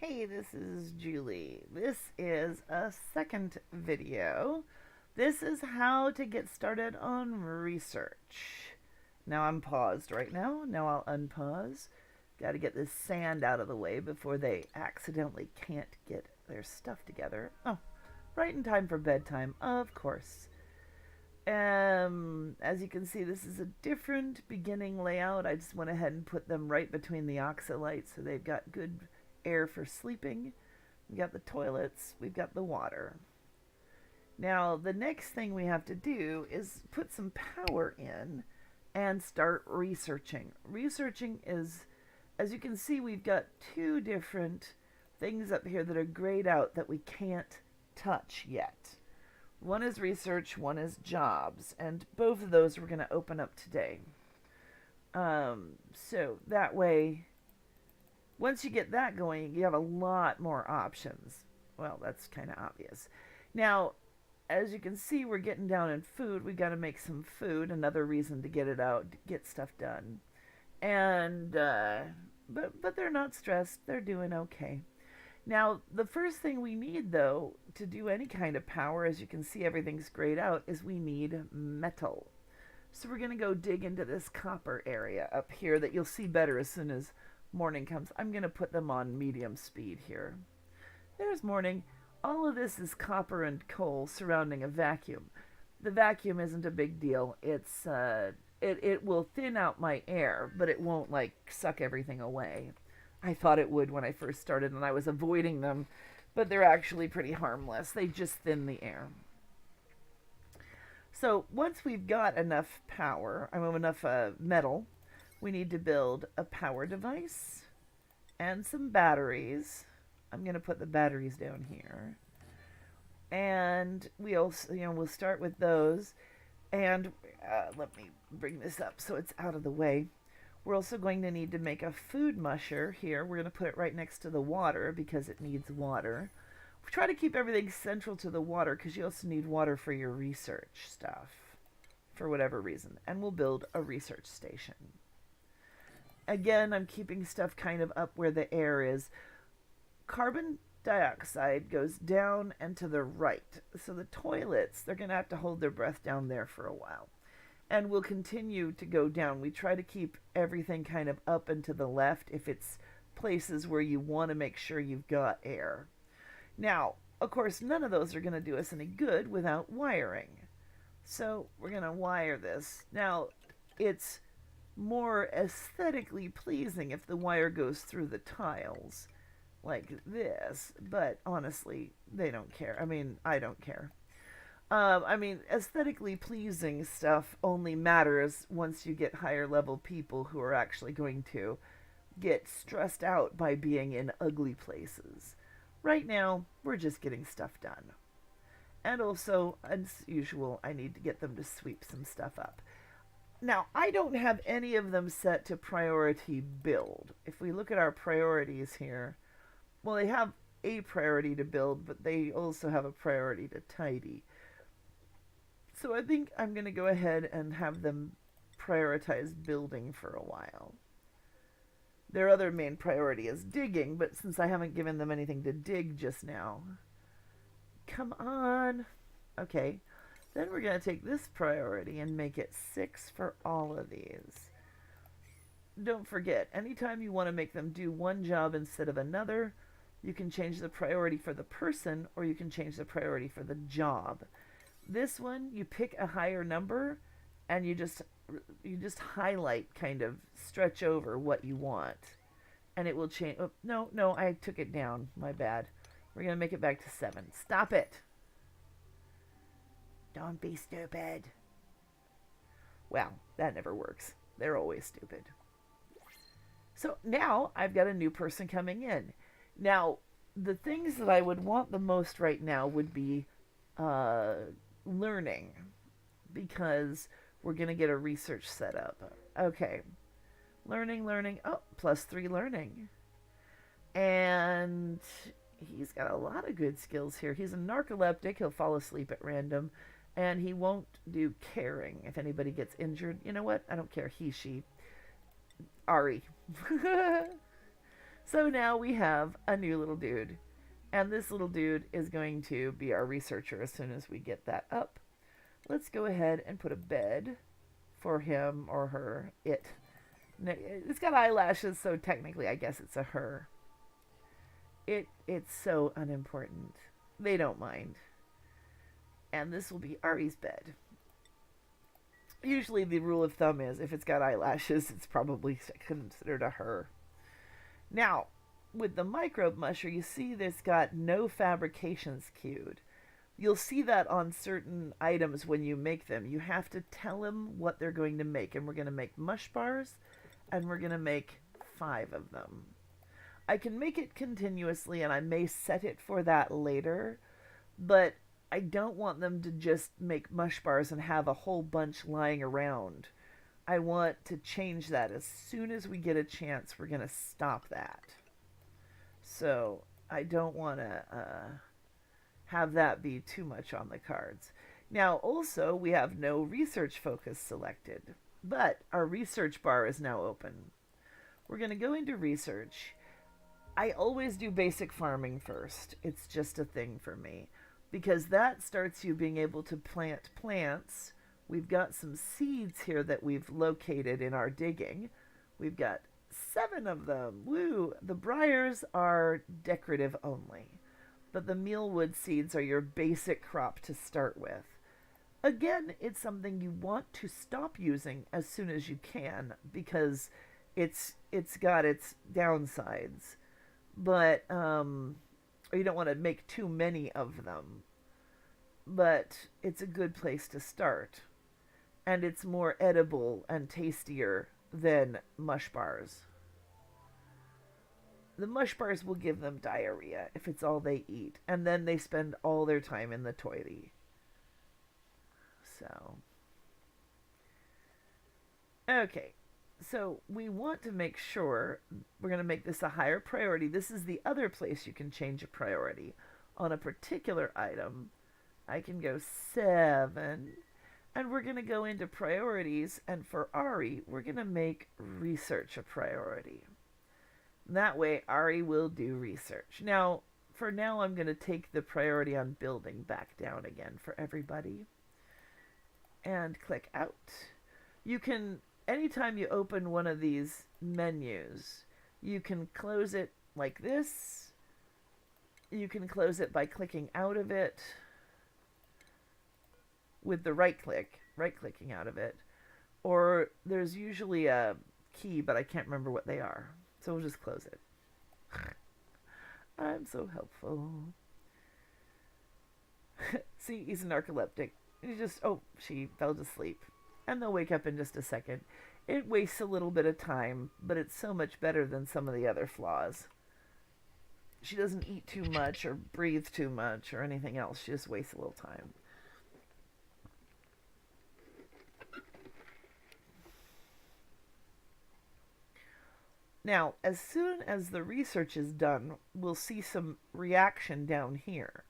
Hey, this is Julie. This is a second video. This is how to get started on research. Now I'm paused right now. Now I'll unpause. Got to get this sand out of the way before they accidentally can't get their stuff together. Oh, right in time for bedtime, of course. As you can see, this is a different beginning layout. I just went ahead and put them right between the oxalites so they've got good air for sleeping. We've got the toilets, we've got the water. Now, the next thing we have to do is put some power in and start researching. Researching is, as you can see, we've got two different things up here that are grayed out that we can't touch yet. One is research, one is jobs, and both of those we're going to open up today. So that way, once you get that going, you have a lot more options. Well, that's kind of obvious. Now, as you can see, we're getting down in food. We got to make some food. Another reason to get it out, get stuff done. And but they're not stressed. They're doing okay. Now, the first thing we need, though, to do any kind of power, as you can see, everything's grayed out, is we need metal. So we're going to go dig into this copper area up here that you'll see better as soon as morning comes. I'm going to put them on medium speed here. There's morning. All of this is copper and coal surrounding a vacuum. The vacuum isn't a big deal. It will thin out my air, but it won't like suck everything away. I thought it would when I first started and I was avoiding them, but they're actually pretty harmless. They just thin the air. So once we've got enough power, enough metal, we need to build a power device and some batteries. I'm going to put the batteries down here. And we'll start with those. And let me bring this up so it's out of the way. We're also going to need to make a food musher here. We're going to put it right next to the water because it needs water. We try to keep everything central to the water because you also need water for your research stuff for whatever reason. And we'll build a research station. Again, I'm keeping stuff kind of up where the air is. Carbon dioxide goes down and to the right. So the toilets, they're going to have to hold their breath down there for a while. And we'll continue to go down. We try to keep everything kind of up and to the left if it's places where you want to make sure you've got air. Now, of course, none of those are going to do us any good without wiring. So we're going to wire this. Now, it's more aesthetically pleasing if the wire goes through the tiles like this, but honestly, they don't care. I mean, I don't care. Aesthetically pleasing stuff only matters once you get higher level people who are actually going to get stressed out by being in ugly places. Right now, we're just getting stuff done. And also, as usual, I need to get them to sweep some stuff up. Now, I don't have any of them set to priority build. If we look at our priorities here, well, they have a priority to build, but they also have a priority to tidy. So I think I'm going to go ahead and have them prioritize building for a while. Their other main priority is digging, but since I haven't given them anything to dig just now... Come on! Okay, then we're going to take this priority and make it 6 for all of these. Don't forget, anytime you want to make them do one job instead of another, you can change the priority for the person or you can change the priority for the job. This one, you pick a higher number and you just highlight, kind of stretch over what you want. And it will change. Oh, no, I took it down. My bad. We're going to make it back to 7. Stop it. Don't be stupid. Well, that never works. They're always stupid. So now I've got a new person coming in. Now, the things that I would want the most right now would be learning, because we're going to get a research set up. Okay. Learning. Oh, +3 learning. And he's got a lot of good skills here. He's a narcoleptic. He'll fall asleep at random. And he won't do caring if anybody gets injured. You know what? I don't care. He, she. Ari. So now we have a new little dude. And this little dude is going to be our researcher as soon as we get that up. Let's go ahead and put a bed for him or her. It's got eyelashes, so technically I guess it's a her. It's so unimportant. They don't mind. And this will be Ari's bed. Usually the rule of thumb is if it's got eyelashes, it's probably considered a her. Now, with the microbe musher, you see there's got no fabrications queued. You'll see that on certain items when you make them. You have to tell them what they're going to make. And we're going to make mush bars, and we're going to make 5 of them. I can make it continuously, and I may set it for that later, but I don't want them to just make mush bars and have a whole bunch lying around. I want to change that. As soon as we get a chance, we're going to stop that. So I don't want to have that be too much on the cards. Now, also, we have no research focus selected, but our research bar is now open. We're going to go into research. I always do basic farming first. It's just a thing for me, because that starts you being able to plant plants. We've got some seeds here that we've located in our digging. We've got 7 of them. Woo! The briars are decorative only, but the mealwood seeds are your basic crop to start with. Again, it's something you want to stop using as soon as you can, because it's got its downsides. But you don't want to make too many of them. But it's a good place to start. And it's more edible and tastier than mush bars. The mush bars will give them diarrhea if it's all they eat. And then they spend all their time in the toilet. So. Okay. So we want to make sure we're going to make this a higher priority. This is the other place you can change a priority. On a particular item, I can go 7. And we're going to go into priorities. And for Ari, we're going to make research a priority. That way, Ari will do research. Now, for now, I'm going to take the priority on building back down again for everybody. And click out. You can, anytime you open one of these menus, you can close it like this. You can close it by clicking out of it with the right-clicking out of it. Or there's usually a key, but I can't remember what they are. So we'll just close it. I'm so helpful. See, he's a narcoleptic. She fell to sleep. And they'll wake up in just a second. It wastes a little bit of time, but it's so much better than some of the other flaws. She doesn't eat too much or breathe too much or anything else. She just wastes a little time. Now, as soon as the research is done, we'll see some reaction down here.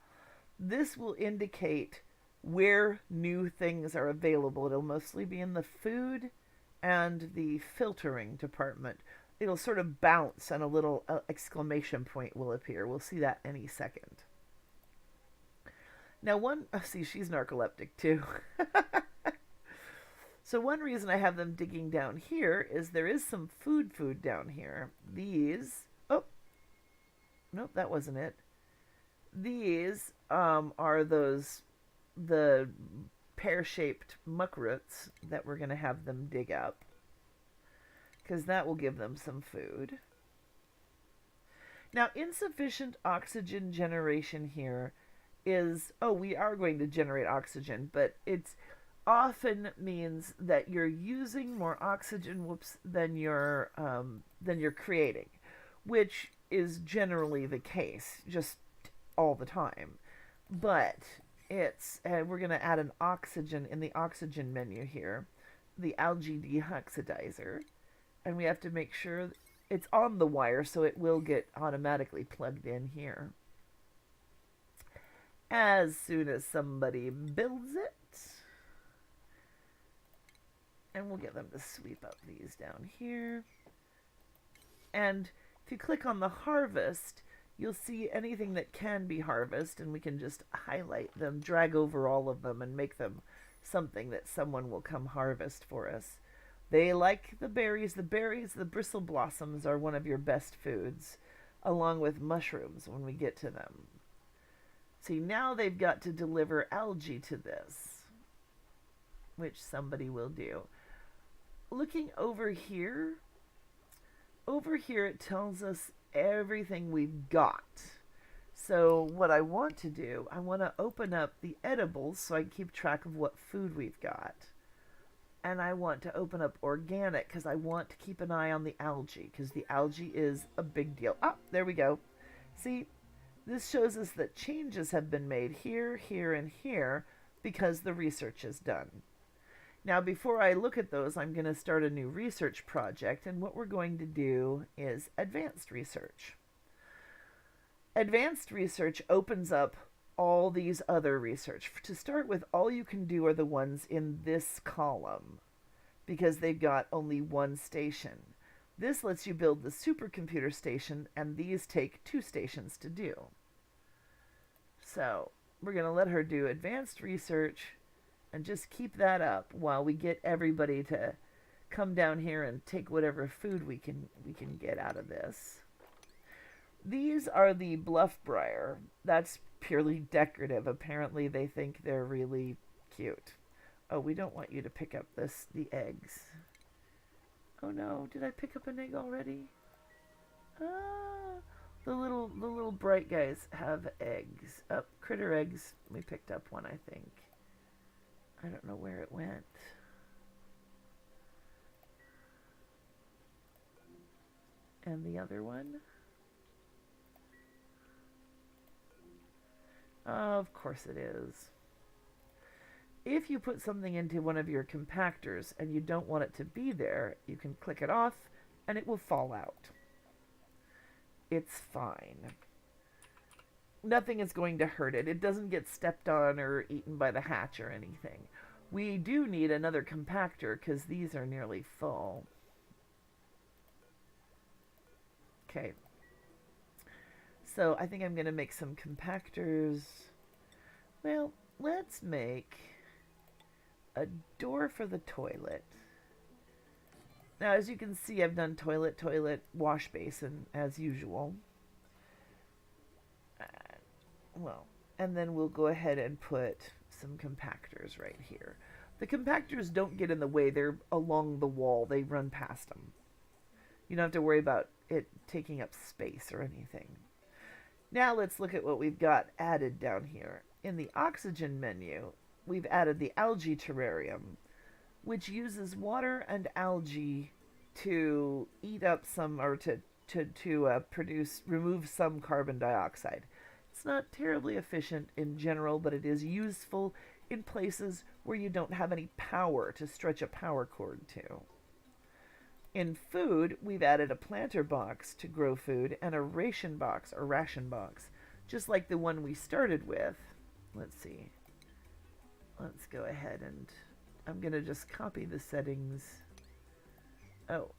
This will indicate where new things are available. It'll mostly be in the food and the filtering department. It'll sort of bounce and a little exclamation point will appear. We'll see that any second. Now, see, she's narcoleptic too. So one reason I have them digging down here is there is some food down here. These, nope, that wasn't it. These are the pear-shaped muck roots that we're going to have them dig up, because that will give them some food. Now, insufficient oxygen generation here is, we are going to generate oxygen, but it's often means that you're using more oxygen than you're creating, which is generally the case, just all the time. But we're going to add an oxygen in the oxygen menu here, the algae deoxidizer, and we have to make sure it's on the wire so it will get automatically plugged in here. As soon as somebody builds it, and we'll get them to sweep up these down here. And If you click on the harvest, you'll see anything that can be harvested, and we can just highlight them, drag over all of them, and make them something that someone will come harvest for us. They like the berries. The berries, the bristle blossoms, are one of your best foods, along with mushrooms when we get to them. See, now they've got to deliver algae to this, which somebody will do. Looking over here it tells us everything we've got. So what I want to do, I want to open up the edibles so I can keep track of what food we've got. And I want to open up organic because I want to keep an eye on the algae, because the algae is a big deal. Ah, there we go. See, this shows us that changes have been made here, here, and here because the research is done. Now, before I look at those, I'm going to start a new research project, and what we're going to do is advanced research. Advanced research opens up all these other research. To start with, all you can do are the ones in this column because they've got only one station. This lets you build the supercomputer station, and these take 2 stations to do. So we're going to let her do advanced research and just keep that up while we get everybody to come down here and take whatever food we can get out of this. These are the bluff briar. That's purely decorative. Apparently they think they're really cute. Oh, we don't want you to pick up the eggs. Oh no, did I pick up an egg already? Ah, the little bright guys have eggs. Oh, critter eggs. We picked up one, I think. I don't know where it went. And the other one? Of course it is. If you put something into one of your compactors and you don't want it to be there, you can click it off and it will fall out. It's fine. Nothing is going to hurt it. It doesn't get stepped on or eaten by the hatch or anything. We do need another compactor because these are nearly full. Okay. So I think I'm going to make some compactors. Well, let's make a door for the toilet. Now, as you can see, I've done toilet, wash basin, as usual. And then we'll go ahead and put some compactors right here. The compactors don't get in the way. They're along the wall. They run past them. You don't have to worry about it taking up space or anything. Now let's look at what we've got added down here. In the oxygen menu, we've added the algae terrarium, which uses water and algae to eat up some, or to remove some carbon dioxide. It's not terribly efficient in general, but it is useful in places where you don't have any power to stretch a power cord to. In food, we've added a planter box to grow food and a ration box, just like the one we started with. Let's see. Let's go ahead and I'm going to just copy the settings. Oh,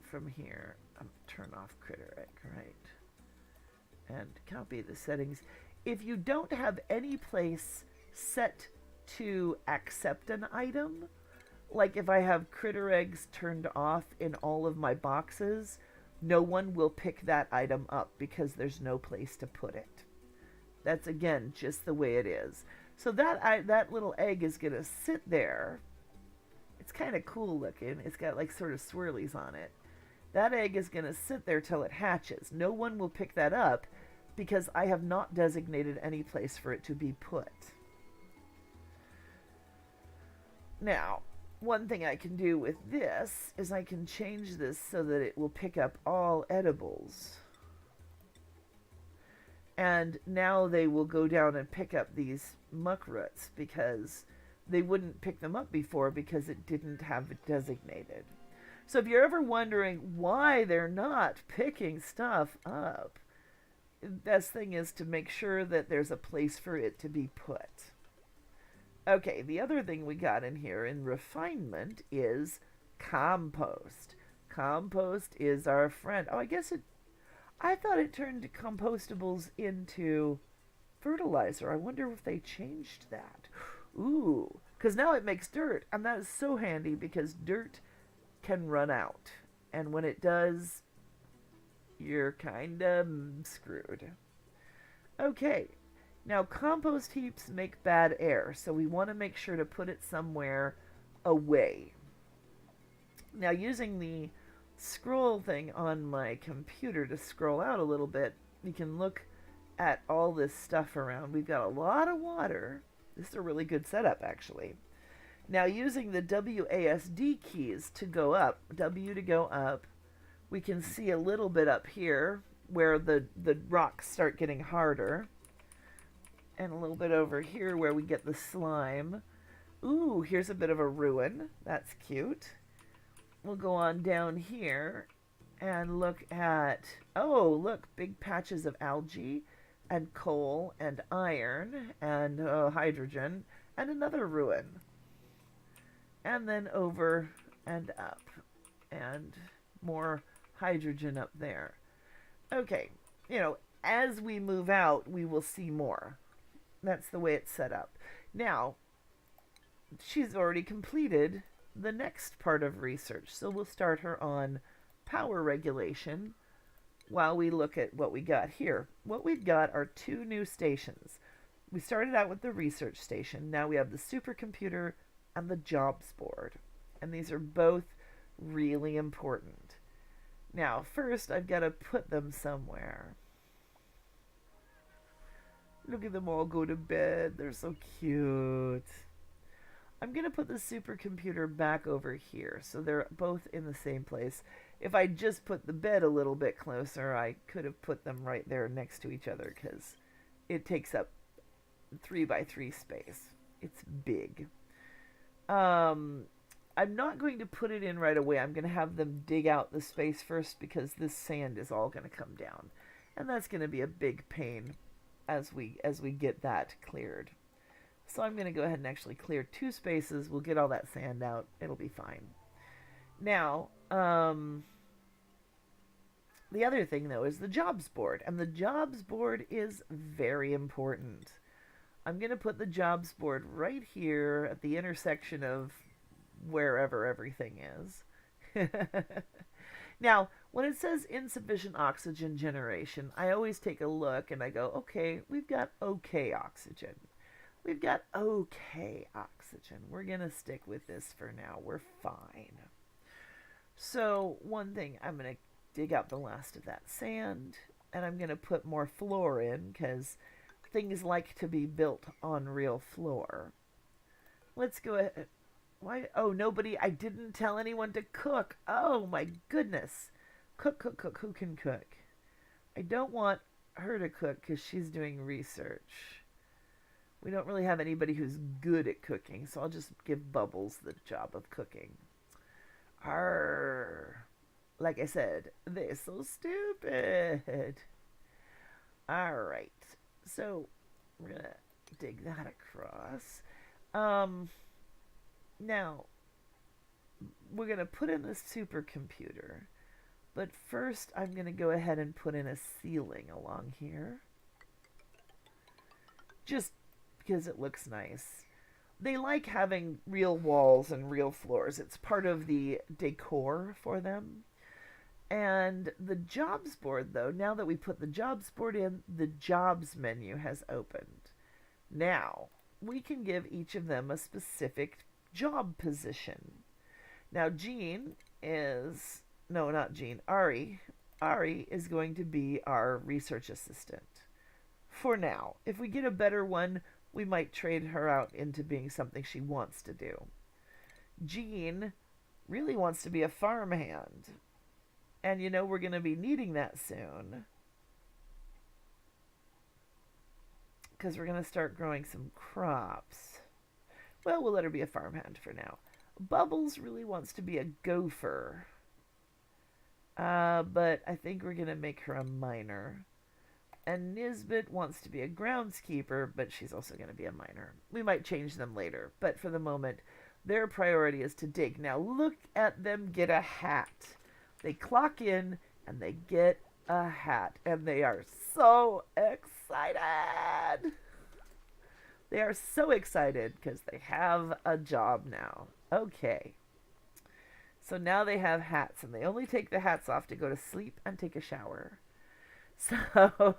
from here, turn off critter egg, right? And copy the settings. If you don't have any place set to accept an item, like if I have critter eggs turned off in all of my boxes, no one will pick that item up because there's no place to put it. That's, again, just the way it is. So that little egg is going to sit there. It's kind of cool looking. It's got like sort of swirlies on it. That egg is going to sit there till it hatches. No one will pick that up because I have not designated any place for it to be put. Now, one thing I can do with this is I can change this so that it will pick up all edibles. And now they will go down and pick up these muck roots because they wouldn't pick them up before because it didn't have it designated. So if you're ever wondering why they're not picking stuff up, the best thing is to make sure that there's a place for it to be put. Okay, the other thing we got in here in refinement is compost. compost is our friend. Oh, I thought it turned compostables into fertilizer. I wonder if they changed that. Ooh, because now it makes dirt, and that is so handy because dirt can run out. And when it does, you're kind of screwed. Okay, now compost heaps make bad air, so we want to make sure to put it somewhere away. Now, using the scroll thing on my computer to scroll out a little bit, you can look at all this stuff around. We've got a lot of water. This is a really good setup, actually. Now, using the WASD keys to go up, W to go up, we can see a little bit up here where the rocks start getting harder. And a little bit over here where we get the slime. Ooh, here's a bit of a ruin. That's cute. We'll go on down here and look at, oh, look, big patches of algae and coal and iron and hydrogen and another ruin. And then over and up and more hydrogen up there. Okay, as we move out, we will see more. That's the way it's set up. Now, she's already completed the next part of research, so we'll start her on power regulation while we look at what we got here. What we've got are 2 new stations. We started out with the research station. Now we have the supercomputer and the jobs board. And these are both really important. Now, first, I've got to put them somewhere. Look at them all go to bed. They're so cute. I'm going to put the supercomputer back over here, so they're both in the same place. If I just put the bed a little bit closer, I could have put them right there next to each other, because it takes up 3 by 3 space. It's big. I'm not going to put it in right away. I'm going to have them dig out the space first, because this sand is all going to come down. And that's going to be a big pain as we get that cleared. So I'm going to go ahead and actually clear 2 spaces. We'll get all that sand out. It'll be fine. Now, the other thing, though, is the jobs board. And the jobs board is very important. I'm going to put the jobs board right here at the intersection of wherever everything is. Now, when it says insufficient oxygen generation, I always take a look and I go, okay, we've got okay oxygen. We've got okay oxygen. We're going to stick with this for now. We're fine. So, one thing, I'm going to dig out the last of that sand, and I'm going to put more floor in, because things like to be built on real floor. Let's go ahead. Why? Oh, nobody. I didn't tell anyone to cook. Oh, my goodness. Cook. Who can cook? I don't want her to cook because she's doing research. We don't really have anybody who's good at cooking, so I'll just give Bubbles the job of cooking. Arr. Like I said, they're so stupid. Alright. So, we're going to dig that across. Now, we're going to put in the supercomputer. But first, I'm going to go ahead and put in a ceiling along here. Just because it looks nice. They like having real walls and real floors. It's part of the decor for them. And the jobs board, though, now that we put the jobs board in, the jobs menu has opened. Now, we can give each of them a specific job position. Now, Jean is... No, not Jean. Ari. Ari is going to be our research assistant. For now. If we get a better one, we might trade her out into being something she wants to do. Jean really wants to be a farmhand. And you know, we're going to be needing that soon. Because we're going to start growing some crops. Well, we'll let her be a farmhand for now. Bubbles really wants to be a gopher. But I think we're going to make her a miner. And Nisbet wants to be a groundskeeper, but she's also going to be a miner. We might change them later, but for the moment, their priority is to dig. Now look at them get a hat. They clock in and they get a hat, and they are so excited. They are so excited because they have a job now. Okay. So now they have hats, and they only take the hats off to go to sleep and take a shower. So,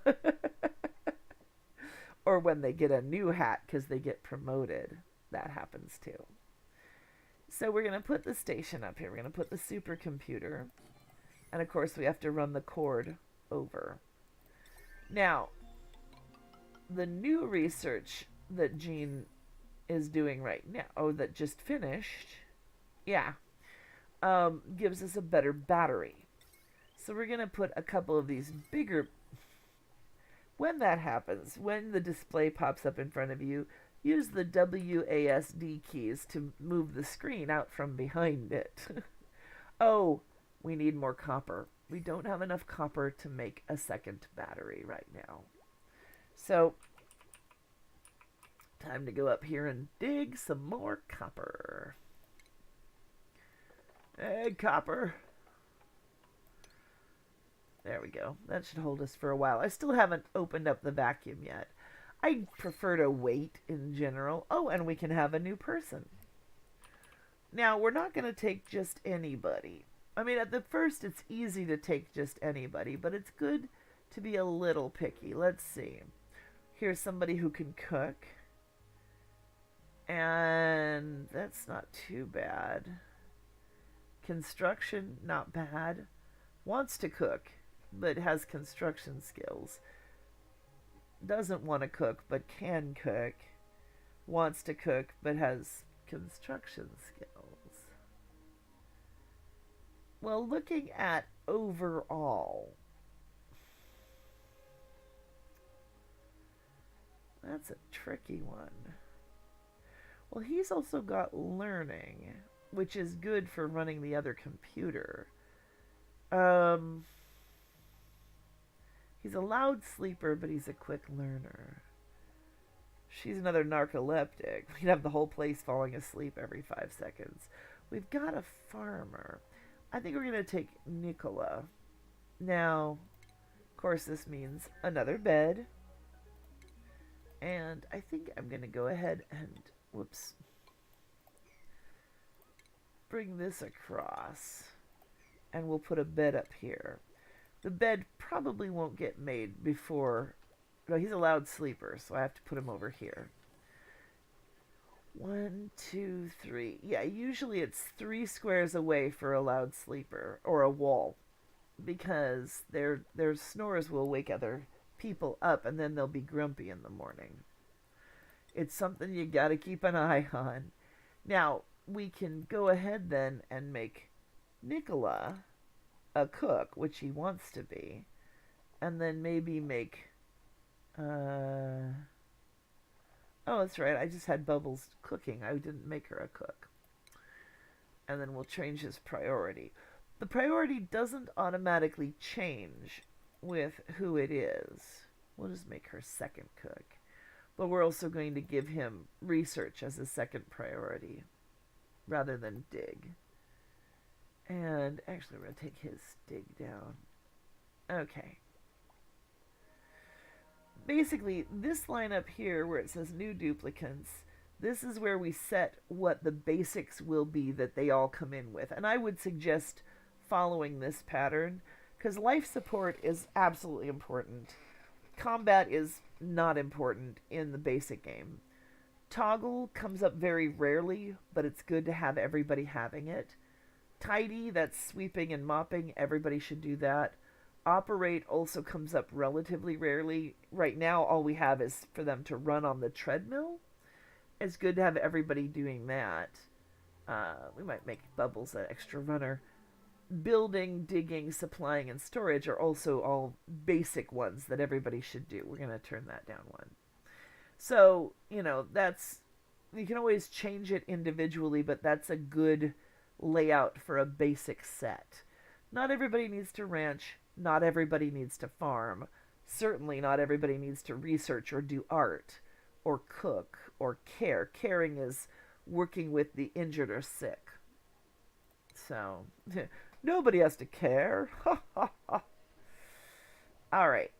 or when they get a new hat because they get promoted. That happens too. So we're going to put the station up here. We're going to put the supercomputer. And of course, we have to run the cord over. Now, the new research that Gene is doing right now, that just finished, gives us a better battery. So we're going to put a couple of these bigger. When that happens, when the display pops up in front of you, use the WASD keys to move the screen out from behind it. Oh, we need more copper. We don't have enough copper to make a second battery right now. So, time to go up here and dig some more copper. Hey, copper. There we go. That should hold us for a while. I still haven't opened up the vacuum yet. I prefer to wait in general. Oh, and we can have a new person. Now, we're not going to take just anybody. I mean, at the first, it's easy to take just anybody, but it's good to be a little picky. Let's see. Here's somebody who can cook. And that's not too bad. Construction, not bad. Wants to cook, but has construction skills. Doesn't want to cook, but can cook. Wants to cook, but has construction skills. Well, looking at overall, that's a tricky one. Well, he's also got learning, which is good for running the other computer. He's a loud sleeper, but he's a quick learner. She's another narcoleptic. We'd have the whole place falling asleep every 5 seconds. We've got a farmer. I think we're going to take Nicola. Now, of course, this means another bed. And I think I'm going to go ahead and, bring this across. And we'll put a bed up here. The bed probably won't get made before... No, he's a loud sleeper, so I have to put him over here. 1, 2, 3. Yeah, usually it's 3 squares away for a loud sleeper, or a wall, because their snores will wake other people up, and then they'll be grumpy in the morning. It's something you gotta keep an eye on. Now, we can go ahead then and make Nicola a cook, which he wants to be, and then maybe make... Oh, that's right. I just had Bubbles cooking. I didn't make her a cook. And then we'll change his priority. The priority doesn't automatically change with who it is. We'll just make her second cook. But we're also going to give him research as a second priority rather than dig. And actually, we're going to take his dig down. Okay. Basically, this line up here where it says new duplicants, this is where we set what the basics will be that they all come in with. And I would suggest following this pattern, because life support is absolutely important. Combat is not important in the basic game. Toggle comes up very rarely, but it's good to have everybody having it. Tidy, that's sweeping and mopping, everybody should do that. Operate also comes up relatively rarely. Right now, all we have is for them to run on the treadmill. It's good to have everybody doing that. We might make Bubbles an extra runner. Building, digging, supplying, and storage are also all basic ones that everybody should do. We're going to turn that down 1. So, that's... You can always change it individually, but that's a good layout for a basic set. Not everybody needs to ranch. Not everybody needs to farm. Certainly not everybody needs to research or do art or cook or care. Caring is working with the injured or sick. So, Nobody has to care. All right.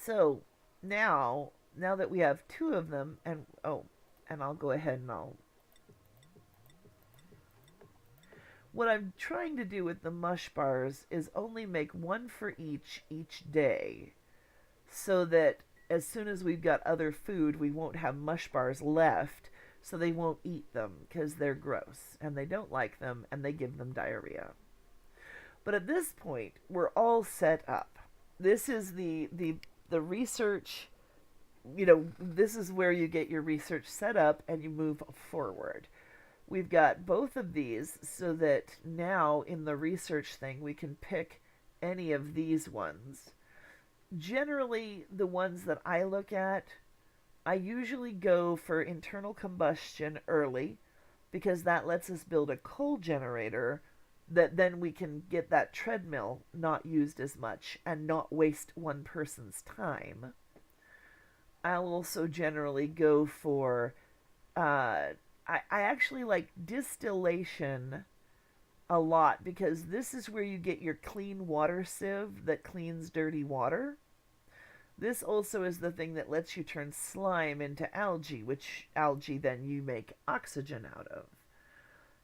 So now that we have two of them, and oh, and I'll go ahead and I'll. What I'm trying to do with the mush bars is only make one for each day, so that as soon as we've got other food, we won't have mush bars left, so they won't eat them because they're gross and they don't like them and they give them diarrhea. But at this point, we're all set up. This is the research. This is where you get your research set up and you move forward. We've got both of these so that now in the research thing we can pick any of these ones. Generally, the ones that I look at, I usually go for internal combustion early because that lets us build a coal generator that then we can get that treadmill not used as much and not waste one person's time. I'll also generally go for, I actually like distillation a lot because this is where you get your clean water sieve that cleans dirty water. This also is the thing that lets you turn slime into algae, which algae then you make oxygen out of.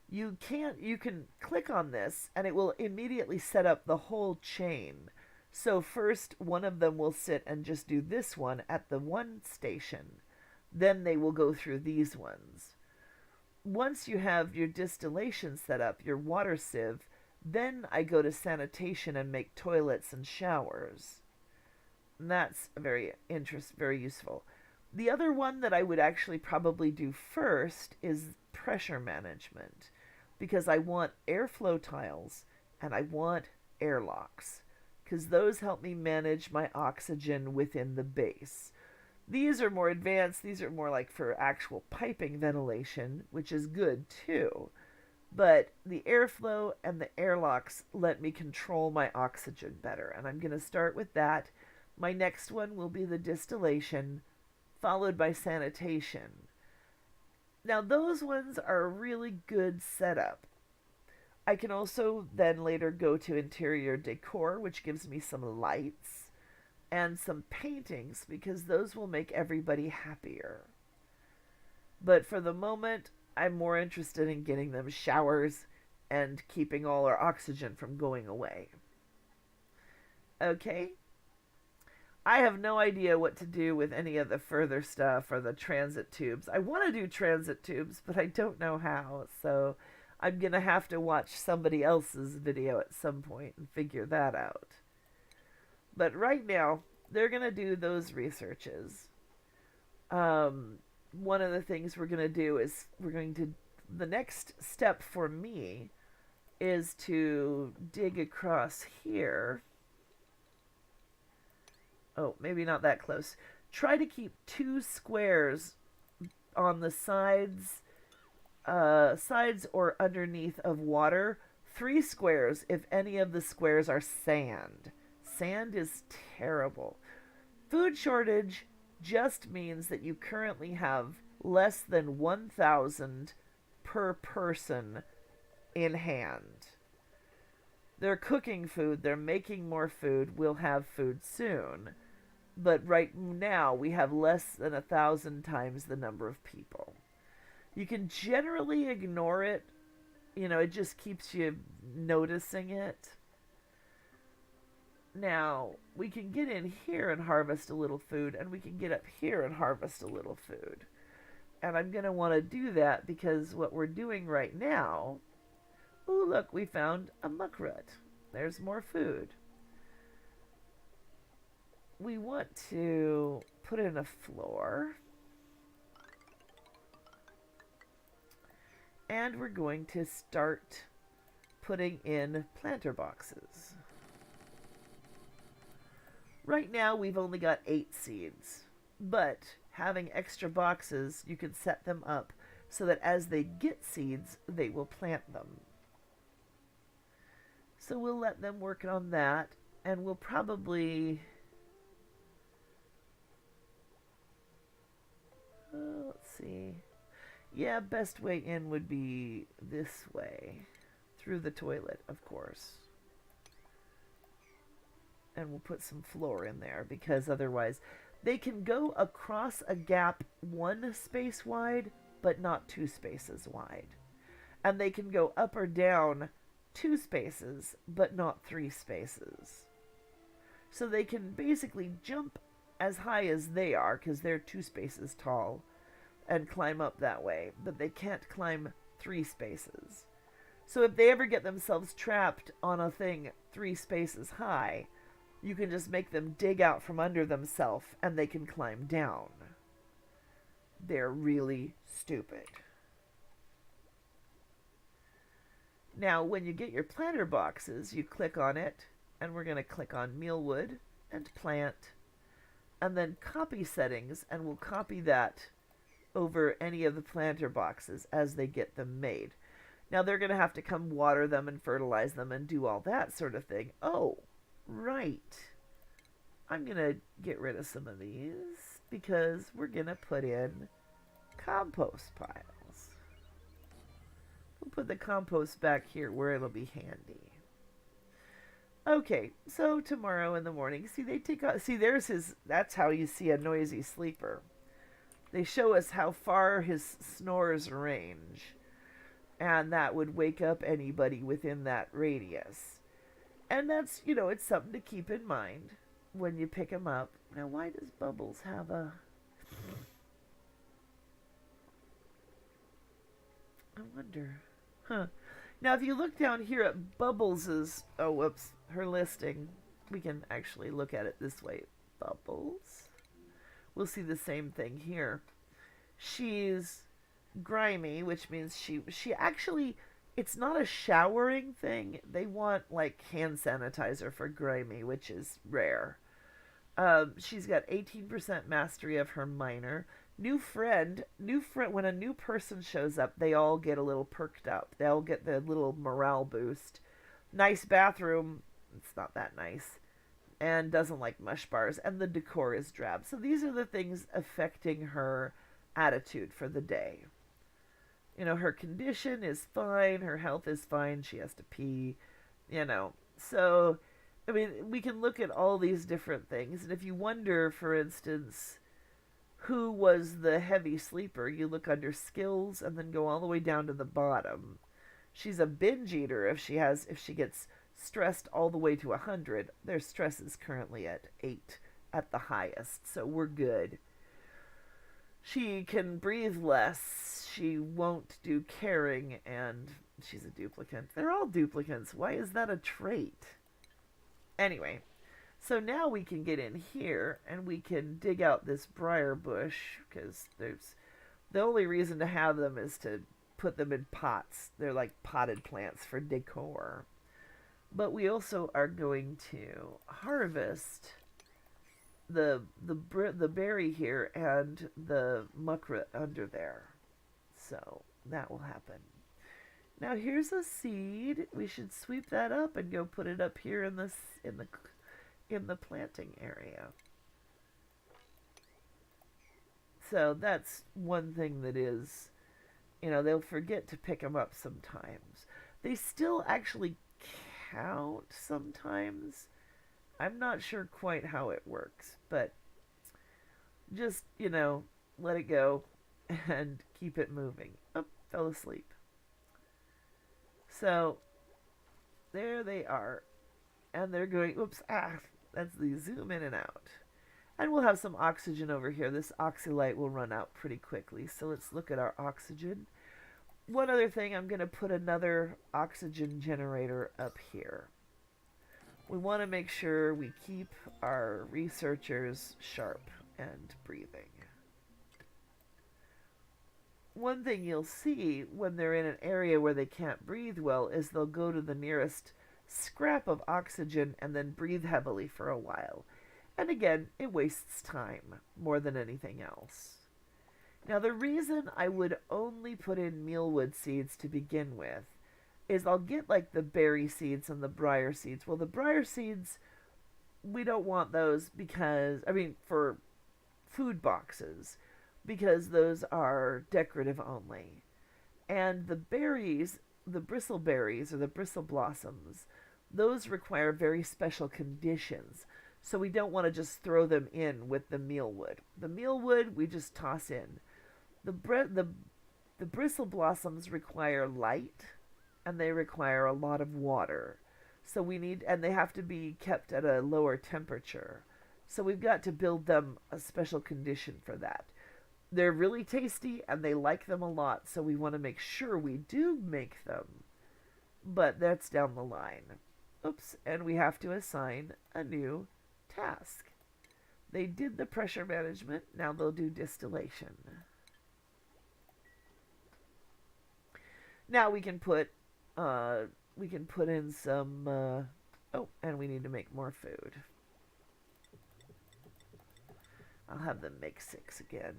You can click on this and it will immediately set up the whole chain. So first one of them will sit and just do this one at the one station. Then they will go through these ones. Once you have your distillation set up, your water sieve, then I go to sanitation and make toilets and showers. And that's very useful. The other one that I would actually probably do first is pressure management because I want airflow tiles and I want airlocks because those help me manage my oxygen within the base. These are more advanced. These are more like for actual piping ventilation, which is good too. But the airflow and the airlocks let me control my oxygen better. And I'm going to start with that. My next one will be the distillation, followed by sanitation. Now, those ones are a really good setup. I can also then later go to interior decor, which gives me some lights and some paintings because those will make everybody happier. But for the moment, I'm more interested in getting them showers and keeping all our oxygen from going away. Okay? I have no idea what to do with any of the further stuff or the transit tubes. I want to do transit tubes, but I don't know how, so I'm going to have to watch somebody else's video at some point and figure that out. But right now, they're going to do those researches. One of the things we're going to do is the next step for me is to dig across here. Oh, maybe not that close. Try to keep 2 squares on the sides or underneath of water. 3 squares if any of the squares are sand. Sand is terrible. Food shortage just means that you currently have less than 1,000 per person in hand. They're cooking food, they're making more food, we'll have food soon. But right now we have less than 1,000 times the number of people. You can generally ignore it. It just keeps you noticing it. Now, we can get in here and harvest a little food, and we can get up here and harvest a little food. And I'm going to want to do that because what we're doing right now... Ooh, look, we found a muckrut. There's more food. We want to put in a floor. And we're going to start putting in planter boxes. Right now we've only got 8 seeds, but having extra boxes, you can set them up so that as they get seeds, they will plant them. So we'll let them work on that, and we'll probably... let's see. Yeah, best way in would be this way. through the toilet, of course. And we'll put some floor in there because otherwise they can go across a gap 1 space wide, but not 2 spaces wide. And they can go up or down 2 spaces, but not 3 spaces. So they can basically jump as high as they are because they're 2 spaces tall and climb up that way, but they can't climb 3 spaces. So if they ever get themselves trapped on a thing 3 spaces high, you can just make them dig out from under themselves and they can climb down. They're really stupid. Now, when you get your planter boxes, you click on it, and we're going to click on Mealwood and Plant, and then Copy Settings, and we'll copy that over any of the planter boxes as they get them made. Now, they're going to have to come water them and fertilize them and do all that sort of thing. Oh, right. I'm going to get rid of some of these because we're going to put in compost piles. We'll put the compost back here where it'll be handy. Okay, so tomorrow in the morning, see, they take out, see, there's his, that's how you see a noisy sleeper. They show us how far his snores range, and that would wake up anybody within that radius. And that's, you know, it's something to keep in mind when you pick him up. Now, why does Bubbles have a... I wonder. Huh. Now, if you look down here at Bubbles's... Oh, whoops. Her listing. We can actually look at it this way. Bubbles. We'll see the same thing here. She's grimy, which means she actually... It's not a showering thing. They want, like, hand sanitizer for grimy, which is rare. She's got 18% mastery of her minor. New friend, when a new person shows up, they all get a little perked up. They all get the little morale boost. Nice bathroom. It's not that nice. And doesn't like mush bars. And the decor is drab. So these are the things affecting her attitude for the day. You know, her condition is fine. Her health is fine. She has to pee. You know. So, I mean, we can look at all these different things. And if you wonder, for instance... who was the heavy sleeper, you look under skills and then go all the way down to the bottom. She's a binge eater if she gets stressed all the way to 100. Their stress is currently at 8 at the highest, so we're good. She can breathe less. She won't do caring, and she's a duplicant. They're all duplicants. Why is that a trait? Anyway. So now we can get in here and we can dig out this briar bush because there's the only reason to have them is to put them in pots. They're like potted plants for decor. But we also are going to harvest the berry here and the muckroot under there. So that will happen. Now here's a seed. We should sweep that up and go put it up here in the planting area. So that's one thing that is, you know, they'll forget to pick them up sometimes. They still actually count sometimes. I'm not sure quite how it works, but just, you know, let it go and keep it moving. Oh, fell asleep. So there they are. And they're going, oops, that's the zoom in and out. And we'll have some oxygen over here. This oxylite will run out pretty quickly. So let's look at our oxygen. One other thing, I'm going to put another oxygen generator up here. We want to make sure we keep our researchers sharp and breathing. One thing you'll see when they're in an area where they can't breathe well is they'll go to the nearest scrap of oxygen and then breathe heavily for a while. And again, it wastes time more than anything else. Now, the reason I would only put in mealwood seeds to begin with is I'll get like the berry seeds and the briar seeds. Well, the briar seeds, we don't want those because, I mean, for food boxes, because those are decorative only. And the berries, the bristleberries or the bristle blossoms, those require very special conditions. So we don't want to just throw them in with the mealwood. The mealwood we just toss in. The bristle blossoms require light and they require a lot of water. So we need, and they have to be kept at a lower temperature. So we've got to build them a special condition for that. They're really tasty and they like them a lot, so we want to make sure we do make them. But that's down the line. Oops, and we have to assign a new task. They did the pressure management, now they'll do distillation. Now we can put in some oh, and we need to make more food. I'll have them make 6 again.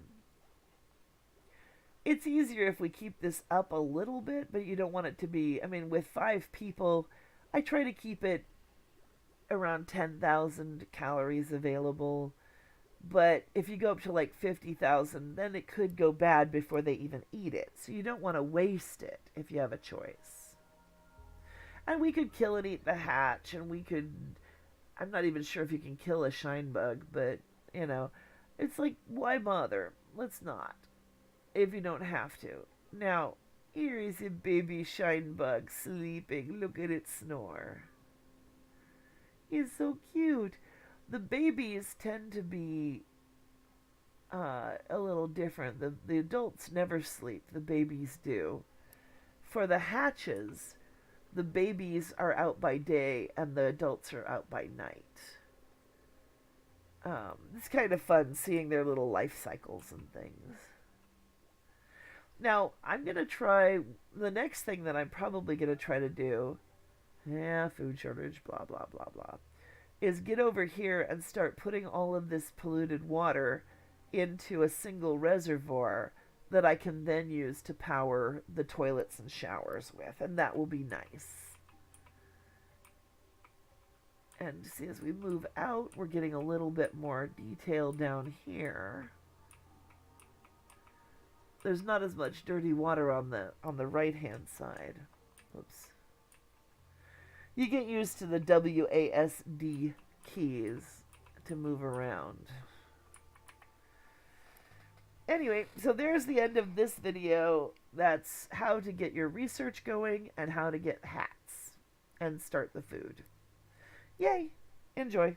It's easier if we keep this up a little bit, but you don't want it to be, I mean, with 5 people, I try to keep it around 10,000 calories available. But if you go up to like 50,000, then it could go bad before they even eat it. So you don't want to waste it if you have a choice. And we could kill and eat the hatch, and we could, I'm not even sure if you can kill a shine bug, but, you know, it's like, why bother? Let's not, if you don't have to. Now, here is a baby shine bug sleeping. Look at it snore. It's so cute. The babies tend to be a little different. The adults never sleep. The babies do. For the hatches, the babies are out by day and the adults are out by night. It's kind of fun seeing their little life cycles and things. Now, I'm going to try, the next thing that I'm probably going to try to do, food shortage, blah, blah, blah, blah, is get over here and start putting all of this polluted water into a single reservoir that I can then use to power the toilets and showers with, and that will be nice. And see, as we move out, we're getting a little bit more detail down here. There's not as much dirty water on the right-hand side. Oops. You get used to the WASD keys to move around. Anyway, so there's the end of this video. That's how to get your research going and how to get hats and start the food. Yay! Enjoy.